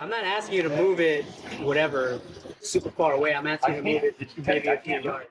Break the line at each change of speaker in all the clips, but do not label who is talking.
I'm not asking you to move it, whatever, super far away. I'm asking you to move it maybe a few yards.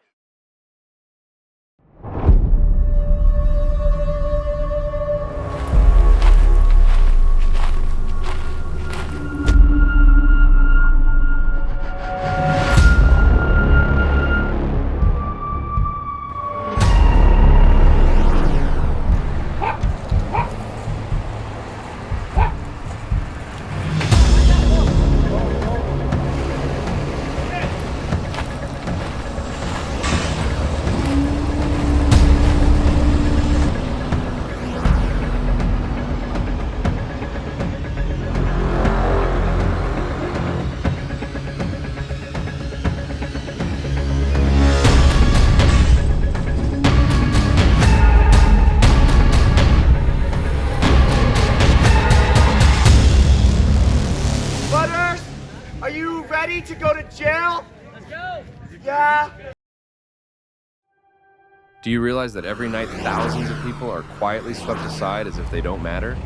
Are you ready to go to jail?
Let's go!
Yeah.
Do you realize that every night thousands of people are quietly swept aside as if they don't matter?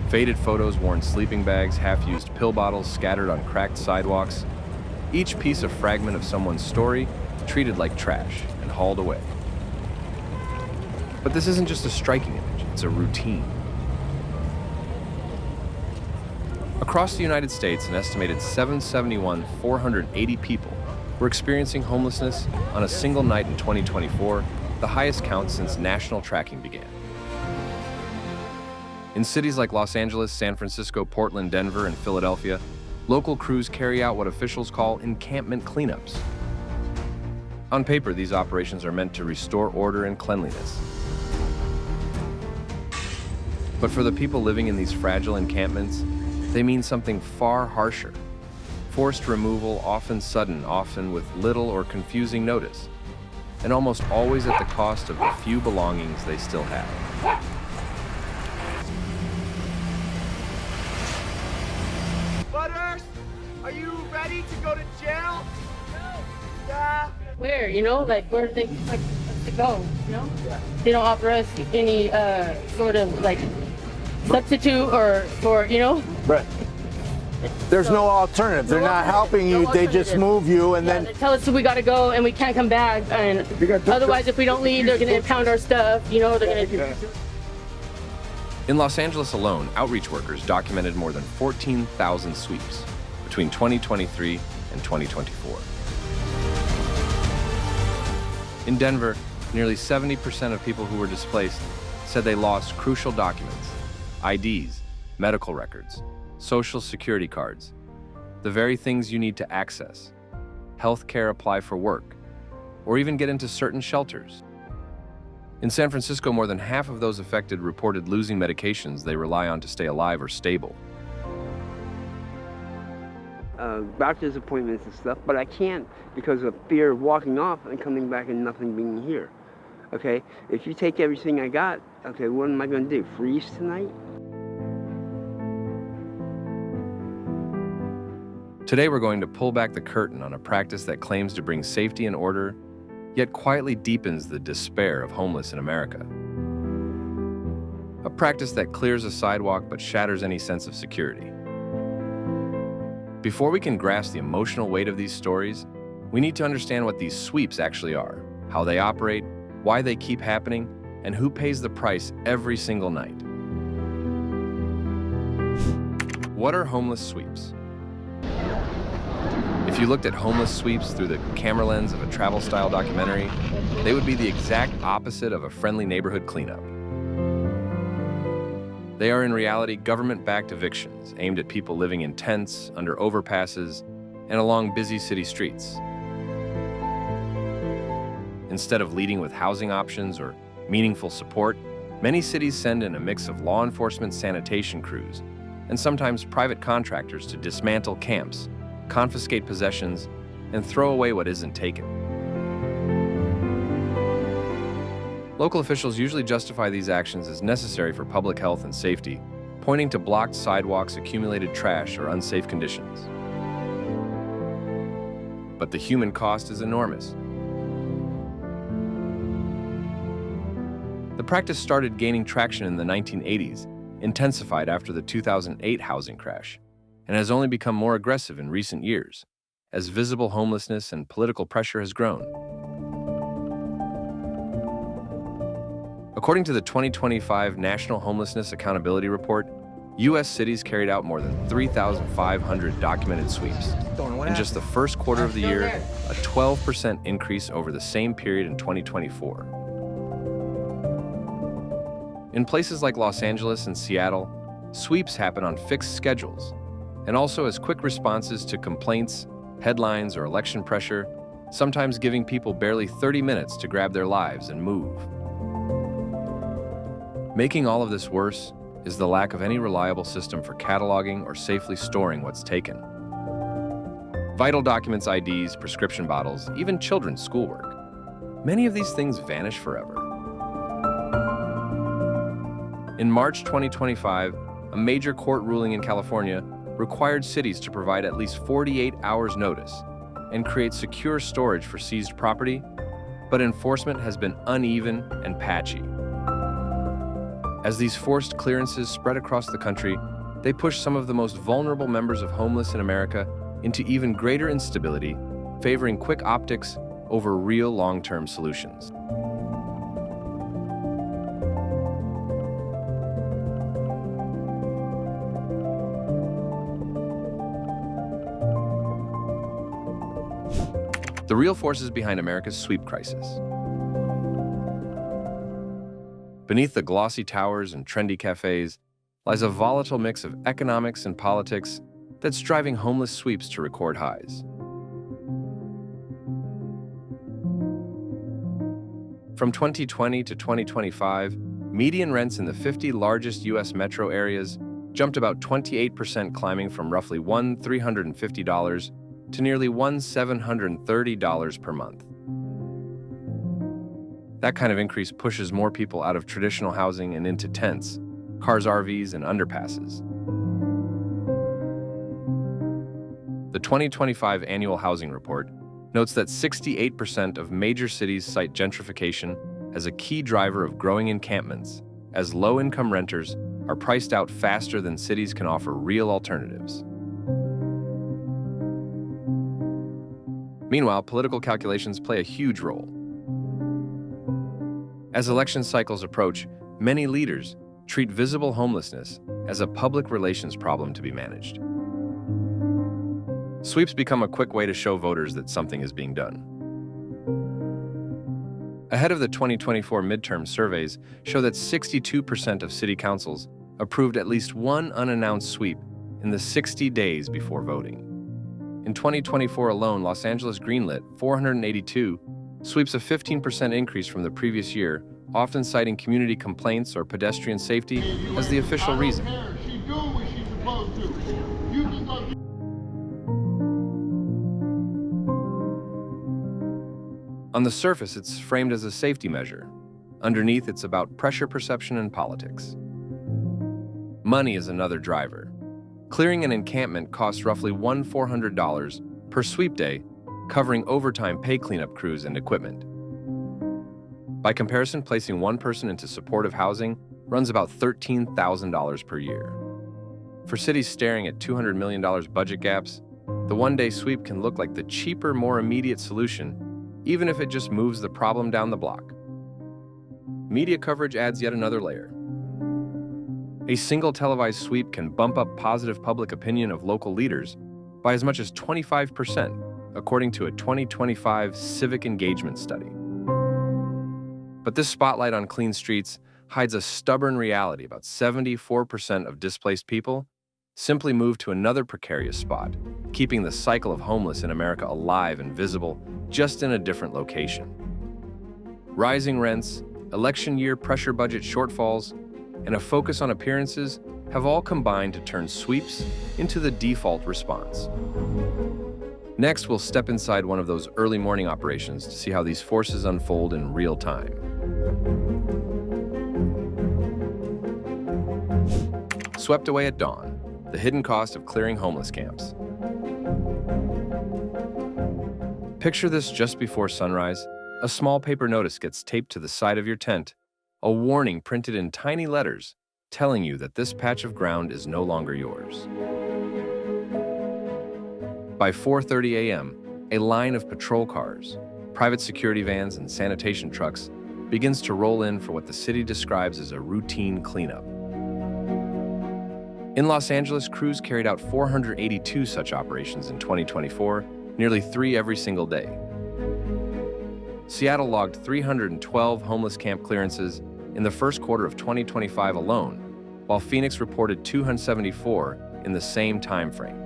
Faded photos, worn sleeping bags, half-used pill bottles scattered on cracked sidewalks. Each piece a fragment of someone's story, treated like trash and hauled away. But this isn't just a striking image, it's a routine. Across the United States, an estimated 480 people were experiencing homelessness on a single night in 2024, the highest count since national tracking began. In cities like Los Angeles, San Francisco, Portland, Denver, and Philadelphia, local crews carry out what officials call encampment cleanups. On paper, these operations are meant to restore order and cleanliness. But for the people living in these fragile encampments, they mean something far harsher. Forced removal, often sudden, often with little or confusing notice, and almost always at the cost of the few belongings they still have.
Butters, are you ready to go to jail? No. Yeah.
Where, like where do they like us to go, They don't offer us any sort of like substitute or for,
Right. There's no alternative. They're not helping you. They just move you and then
they tell us we gotta go and we can't come back. And otherwise, if we don't leave, they're gonna impound our stuff. They're gonna.
In Los Angeles alone, outreach workers documented more than 14,000 sweeps between 2023 and 2024. In Denver, nearly 70% of people who were displaced said they lost crucial documents, IDs, medical records, social security cards, the very things you need to access, health care, apply for work, or even get into certain shelters. In San Francisco, more than half of those affected reported losing medications they rely on to stay alive or stable.
Doctor's appointments and stuff, but I can't because of fear of walking off and coming back and nothing being here. Okay, if you take everything I got, okay, what am I gonna do, freeze tonight?
Today, we're going to pull back the curtain on a practice that claims to bring safety and order, yet quietly deepens the despair of homeless in America. A practice that clears a sidewalk but shatters any sense of security. Before we can grasp the emotional weight of these stories, we need to understand what these sweeps actually are, how they operate, why they keep happening, and who pays the price every single night. What are homeless sweeps? If you looked at homeless sweeps through the camera lens of a travel-style documentary, they would be the exact opposite of a friendly neighborhood cleanup. They are in reality government-backed evictions aimed at people living in tents, under overpasses, and along busy city streets. Instead of leading with housing options or meaningful support, many cities send in a mix of law enforcement sanitation crews and sometimes private contractors to dismantle camps, confiscate possessions, and throw away what isn't taken. Local officials usually justify these actions as necessary for public health and safety, pointing to blocked sidewalks, accumulated trash, or unsafe conditions. But the human cost is enormous. The practice started gaining traction in the 1980s, intensified after the 2008 housing crash, and has only become more aggressive in recent years, as visible homelessness and political pressure has grown. According to the 2025 National Homelessness Accountability Report, U.S. cities carried out more than 3,500 documented sweeps. In just the first quarter of the year, a 12% increase over the same period in 2024. In places like Los Angeles and Seattle, sweeps happen on fixed schedules, and also as quick responses to complaints, headlines, or election pressure, sometimes giving people barely 30 minutes to grab their lives and move. Making all of this worse is the lack of any reliable system for cataloging or safely storing what's taken. Vital documents, IDs, prescription bottles, even children's schoolwork. Many of these things vanish forever. In March 2025, a major court ruling in California required cities to provide at least 48 hours notice and create secure storage for seized property, but enforcement has been uneven and patchy. As these forced clearances spread across the country, they push some of the most vulnerable members of homeless in America into even greater instability, favoring quick optics over real long-term solutions. The real forces behind America's sweep crisis. Beneath the glossy towers and trendy cafes lies a volatile mix of economics and politics that's driving homeless sweeps to record highs. From 2020 to 2025, median rents in the 50 largest U.S. metro areas jumped about 28%, climbing from roughly $1,350 to nearly $1,730 per month. That kind of increase pushes more people out of traditional housing and into tents, cars, RVs, and underpasses. The 2025 Annual Housing Report notes that 68% of major cities cite gentrification as a key driver of growing encampments, as low-income renters are priced out faster than cities can offer real alternatives. Meanwhile, political calculations play a huge role. As election cycles approach, many leaders treat visible homelessness as a public relations problem to be managed. Sweeps become a quick way to show voters that something is being done. Ahead of the 2024 midterm surveys show that 62% of city councils approved at least one unannounced sweep in the 60 days before voting. In 2024 alone, Los Angeles greenlit 482 sweeps, a 15% increase from the previous year, often citing community complaints or pedestrian safety as the official reason. On the surface, it's framed as a safety measure. Underneath, it's about pressure perception and politics. Money is another driver. Clearing an encampment costs roughly $1,400 per sweep day, covering overtime pay, cleanup crews, and equipment. By comparison, placing one person into supportive housing runs about $13,000 per year. For cities staring at $200 million budget gaps, the one-day sweep can look like the cheaper, more immediate solution, even if it just moves the problem down the block. Media coverage adds yet another layer. A single televised sweep can bump up positive public opinion of local leaders by as much as 25%, according to a 2025 civic engagement study. But this spotlight on clean streets hides a stubborn reality. About 74% of displaced people simply move to another precarious spot, keeping the cycle of homeless in America alive and visible, just in a different location. Rising rents, election year pressure, budget shortfalls, and a focus on appearances have all combined to turn sweeps into the default response. Next, we'll step inside one of those early morning operations to see how these forces unfold in real time. Swept away at dawn, the hidden cost of clearing homeless camps. Picture this: just before sunrise, a small paper notice gets taped to the side of your tent, a warning printed in tiny letters telling you that this patch of ground is no longer yours. By 4:30 a.m., a line of patrol cars, private security vans, and sanitation trucks begins to roll in for what the city describes as a routine cleanup. In Los Angeles, crews carried out 482 such operations in 2024, nearly 3 every single day. Seattle logged 312 homeless camp clearances in the first quarter of 2025 alone, while Phoenix reported 274 in the same time frame.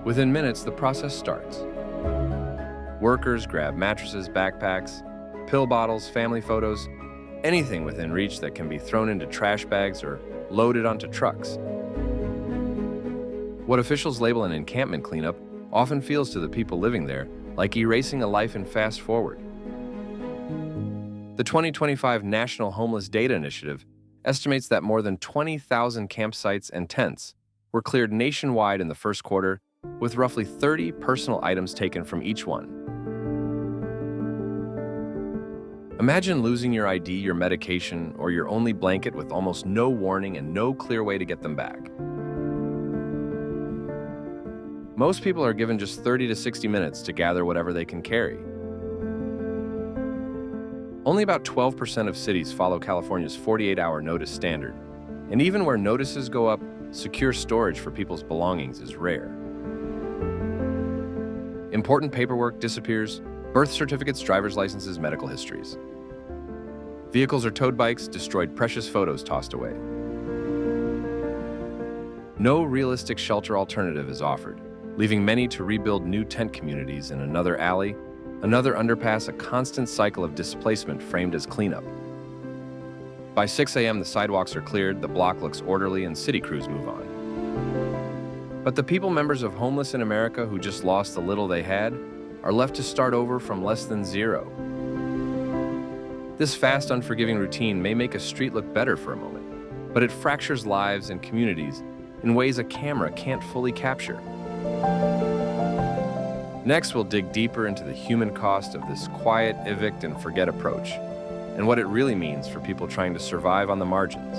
Within minutes, the process starts. Workers grab mattresses, backpacks, pill bottles, family photos, anything within reach that can be thrown into trash bags or loaded onto trucks. What officials label an encampment cleanup often feels to the people living there like erasing a life in fast forward. The 2025 National Homeless Data Initiative estimates that more than 20,000 campsites and tents were cleared nationwide in the first quarter, with roughly 30 personal items taken from each one. Imagine losing your ID, your medication, or your only blanket with almost no warning and no clear way to get them back. Most people are given just 30 to 60 minutes to gather whatever they can carry. Only about 12% of cities follow California's 48-hour notice standard, and even where notices go up, secure storage for people's belongings is rare. Important paperwork disappears: birth certificates, driver's licenses, medical histories. Vehicles or towed bikes destroyed, precious photos tossed away. No realistic shelter alternative is offered, leaving many to rebuild new tent communities in another alley, another underpass, a constant cycle of displacement framed as cleanup. By 6 a.m., the sidewalks are cleared, the block looks orderly, and city crews move on. But the people members of Homeless in America who just lost the little they had are left to start over from less than zero. This fast, unforgiving routine may make a street look better for a moment, but it fractures lives and communities in ways a camera can't fully capture. Next, we'll dig deeper into the human cost of this quiet, evict and forget approach, and what it really means for people trying to survive on the margins.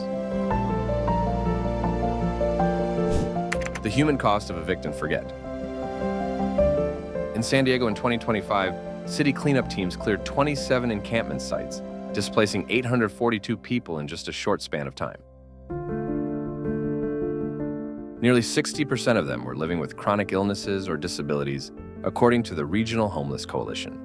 The human cost of evict and forget. In San Diego in 2025, city cleanup teams cleared 27 encampment sites, displacing 842 people in just a short span of time. Nearly 60% of them were living with chronic illnesses or disabilities, according to the Regional Homeless Coalition.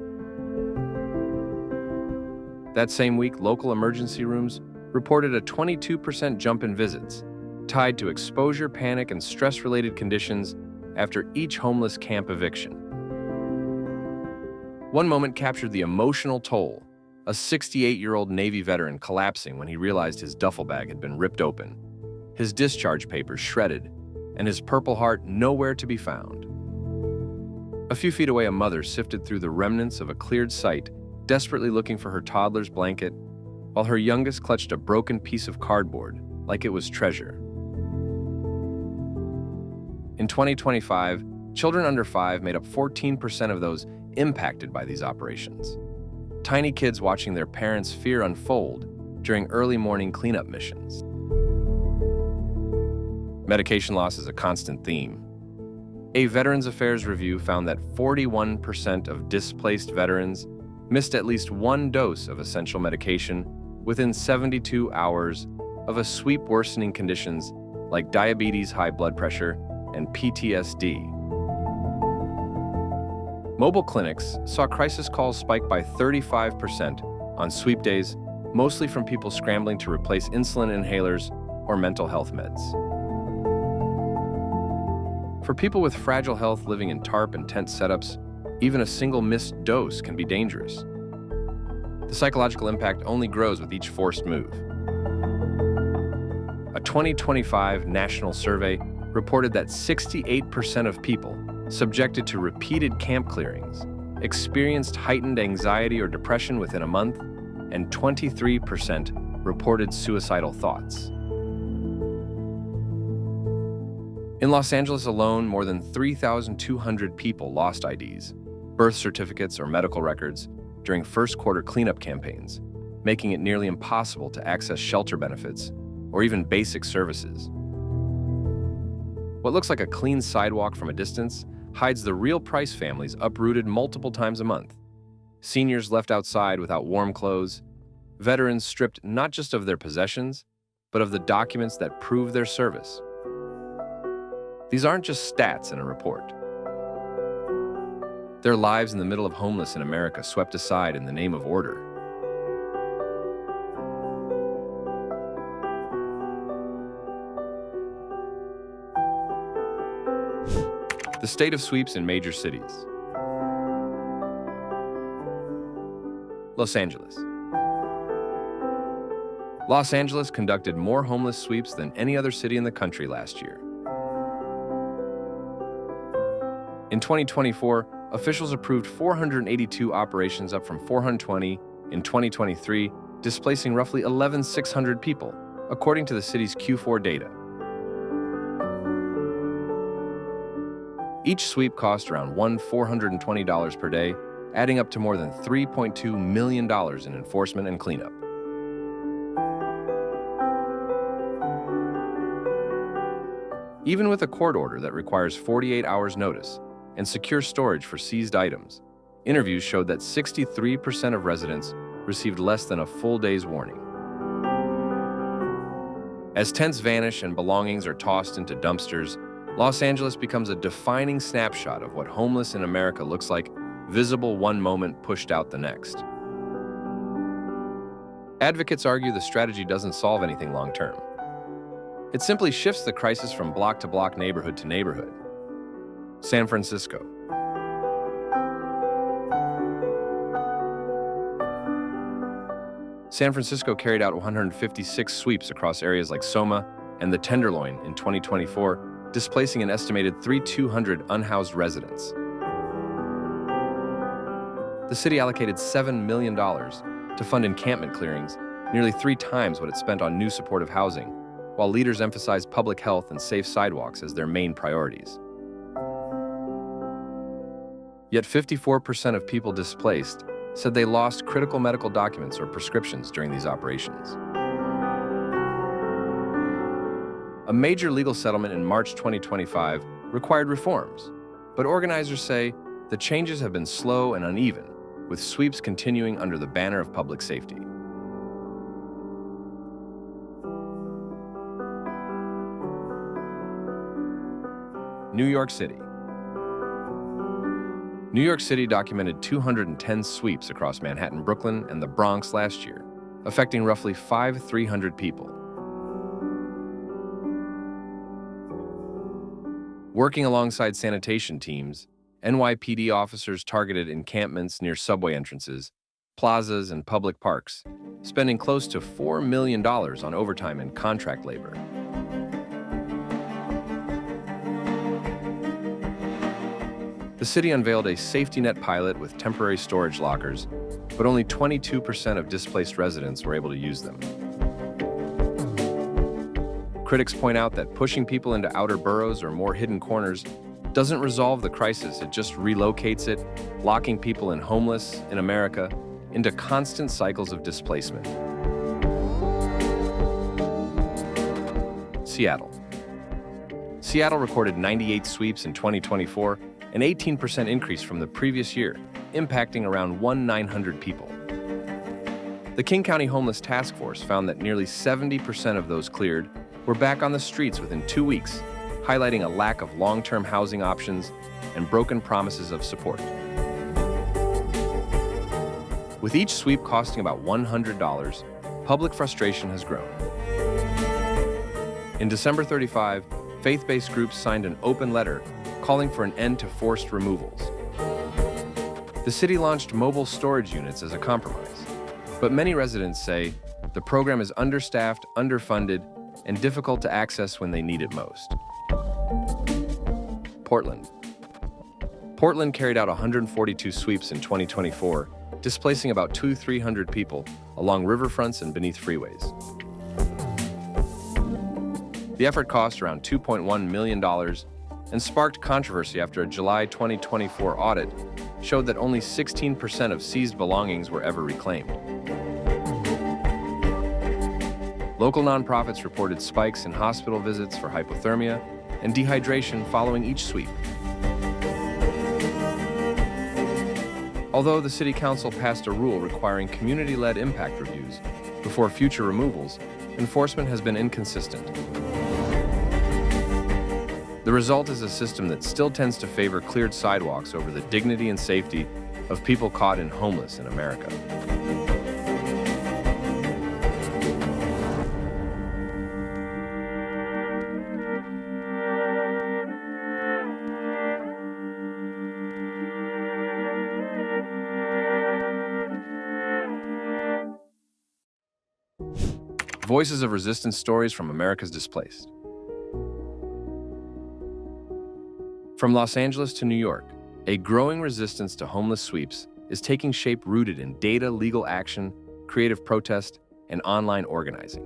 That same week, local emergency rooms reported a 22% jump in visits, tied to exposure, panic, and stress-related conditions after each homeless camp eviction. One moment captured the emotional toll: a 68-year-old Navy veteran collapsing when he realized his duffel bag had been ripped open, his discharge papers shredded, and his Purple Heart nowhere to be found. A few feet away, a mother sifted through the remnants of a cleared site, desperately looking for her toddler's blanket, while her youngest clutched a broken piece of cardboard like it was treasure. In 2025, children under 5 made up 14% of those impacted by these operations. Tiny kids watching their parents' fear unfold during early morning cleanup missions. Medication loss is a constant theme. A Veterans Affairs review found that 41% of displaced veterans missed at least one dose of essential medication within 72 hours of a sweep, worsening conditions like diabetes, high blood pressure, and PTSD. Mobile clinics saw crisis calls spike by 35% on sweep days, mostly from people scrambling to replace insulin inhalers or mental health meds. For people with fragile health living in tarp and tent setups, even a single missed dose can be dangerous. The psychological impact only grows with each forced move. A 2025 national survey reported that 68% of people subjected to repeated camp clearings experienced heightened anxiety or depression within a month, and 23% reported suicidal thoughts. In Los Angeles alone, more than 3,200 people lost IDs, birth certificates, or medical records during first quarter cleanup campaigns, making it nearly impossible to access shelter benefits or even basic services. What looks like a clean sidewalk from a distance hides the real price families uprooted multiple times a month. Seniors left outside without warm clothes, veterans stripped not just of their possessions, but of the documents that prove their service. These aren't just stats in a report. Their lives in the middle of homeless in America swept aside in the name of order. The state of sweeps in major cities. Los Angeles. Los Angeles conducted more homeless sweeps than any other city in the country last year. In 2024, officials approved 482 operations, up from 420 in 2023, displacing roughly 11,600 people, according to the city's Q4 data. Each sweep cost around $420 per day, adding up to more than $3.2 million in enforcement and cleanup. Even with a court order that requires 48 hours notice and secure storage for seized items, interviews showed that 63% of residents received less than a full day's warning. As tents vanish and belongings are tossed into dumpsters, Los Angeles becomes a defining snapshot of what homeless in America looks like, visible one moment, pushed out the next. Advocates argue the strategy doesn't solve anything long-term. It simply shifts the crisis from block to block, neighborhood to neighborhood. San Francisco. San Francisco carried out 156 sweeps across areas like Soma and the Tenderloin in 2024, displacing an estimated 3,200 unhoused residents. The city allocated $7 million to fund encampment clearings, nearly 3 times what it spent on new supportive housing, while leaders emphasized public health and safe sidewalks as their main priorities. Yet 54% of people displaced said they lost critical medical documents or prescriptions during these operations. A major legal settlement in March 2025 required reforms, but organizers say the changes have been slow and uneven, with sweeps continuing under the banner of public safety. New York City. New York City documented 210 sweeps across Manhattan, Brooklyn, and the Bronx last year, affecting roughly 5,300 people. Working alongside sanitation teams, NYPD officers targeted encampments near subway entrances, plazas, and public parks, spending close to $4 million on overtime and contract labor. The city unveiled a safety net pilot with temporary storage lockers, but only 22% of displaced residents were able to use them. Critics point out that pushing people into outer boroughs or more hidden corners doesn't resolve the crisis, it just relocates it, locking people in homeless in America into constant cycles of displacement. Seattle. Seattle recorded 98 sweeps in 2024, an 18% increase from the previous year, impacting around 1,900 people. The King County Homeless Task Force found that nearly 70% of those cleared were back on the streets within 2 weeks, highlighting a lack of long-term housing options and broken promises of support. With each sweep costing about $100, public frustration has grown. In December 35, faith-based groups signed an open letter calling for an end to forced removals. The city launched mobile storage units as a compromise, but many residents say the program is understaffed, underfunded, and difficult to access when they need it most. Portland. Portland carried out 142 sweeps in 2024, displacing about 200-300 people along riverfronts and beneath freeways. The effort cost around $2.1 million and sparked controversy after a July 2024 audit showed that only 16% of seized belongings were ever reclaimed. Local nonprofits reported spikes in hospital visits for hypothermia and dehydration following each sweep. Although the City Council passed a rule requiring community-led impact reviews before future removals, enforcement has been inconsistent. The result is a system that still tends to favor cleared sidewalks over the dignity and safety of people caught in homeless in America. Voices of resistance stories from America's Displaced. From Los Angeles to New York, a growing resistance to homeless sweeps is taking shape rooted in data, legal action, creative protest, and online organizing.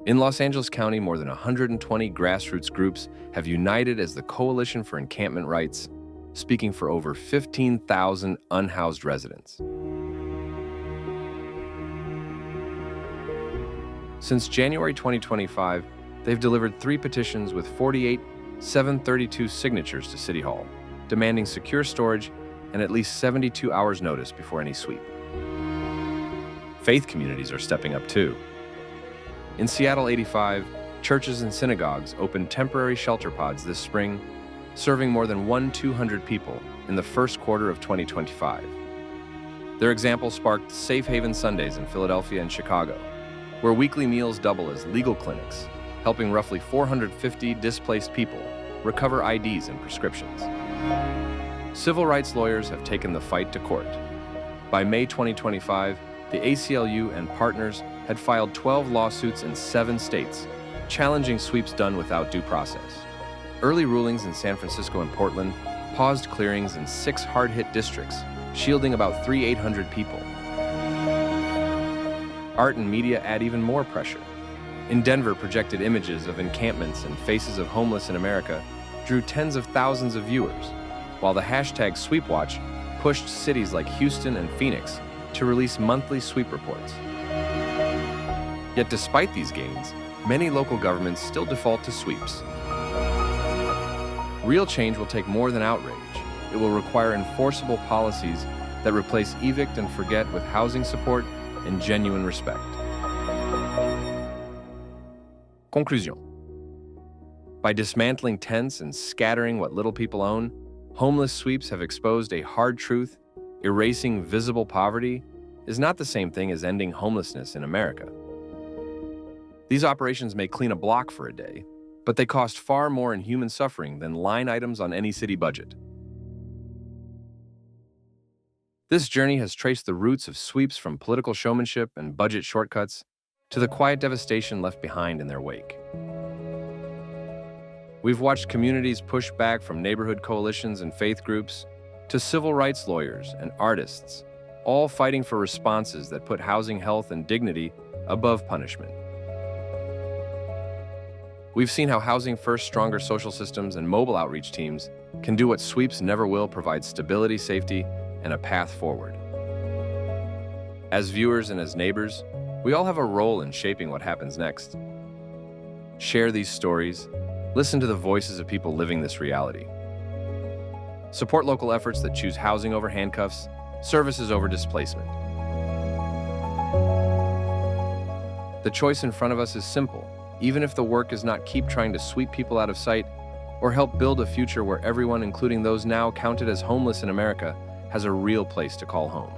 In Los Angeles County, more than 120 grassroots groups have united as the Coalition for Encampment Rights, speaking for over 15,000 unhoused residents. Since January 2025, they've delivered 3 petitions with 48,732 signatures to City Hall, demanding secure storage and at least 72 hours notice before any sweep. Faith communities are stepping up too. In Seattle 85, churches and synagogues opened temporary shelter pods this spring, serving more than 1,200 people in the first quarter of 2025. Their example sparked Safe Haven Sundays in Philadelphia and Chicago, where weekly meals double as legal clinics, helping roughly 450 displaced people recover IDs and prescriptions. Civil rights lawyers have taken the fight to court. By May 2025, the ACLU and partners had filed 12 lawsuits in 7 states, challenging sweeps done without due process. Early rulings in San Francisco and Portland paused clearings in 6 hard-hit districts, shielding about 3,800 people. Art and media add even more pressure. In Denver, projected images of encampments and faces of homeless in America drew tens of thousands of viewers, while the hashtag SweepWatch pushed cities like Houston and Phoenix to release monthly sweep reports. Yet despite these gains, many local governments still default to sweeps. Real change will take more than outrage. It will require enforceable policies that replace evict and forget with housing support and genuine respect. Conclusion. By dismantling tents and scattering what little people own, homeless sweeps have exposed a hard truth: erasing visible poverty is not the same thing as ending homelessness in America. These operations may clean a block for a day, but they cost far more in human suffering than line items on any city budget. This journey has traced the roots of sweeps from political showmanship and budget shortcuts to the quiet devastation left behind in their wake. We've watched communities push back, from neighborhood coalitions and faith groups to civil rights lawyers and artists, all fighting for responses that put housing health and dignity above punishment. We've seen how Housing First, stronger social systems, and mobile outreach teams can do what sweeps never will: provide stability, safety, and a path forward. As viewers and as neighbors, we all have a role in shaping what happens next. Share these stories. Listen to the voices of people living this reality. Support local efforts that choose housing over handcuffs, services over displacement. The choice in front of us is simple. Even if the work is not keep trying to sweep people out of sight or help build a future where everyone, including those now counted as homeless in America, has a real place to call home.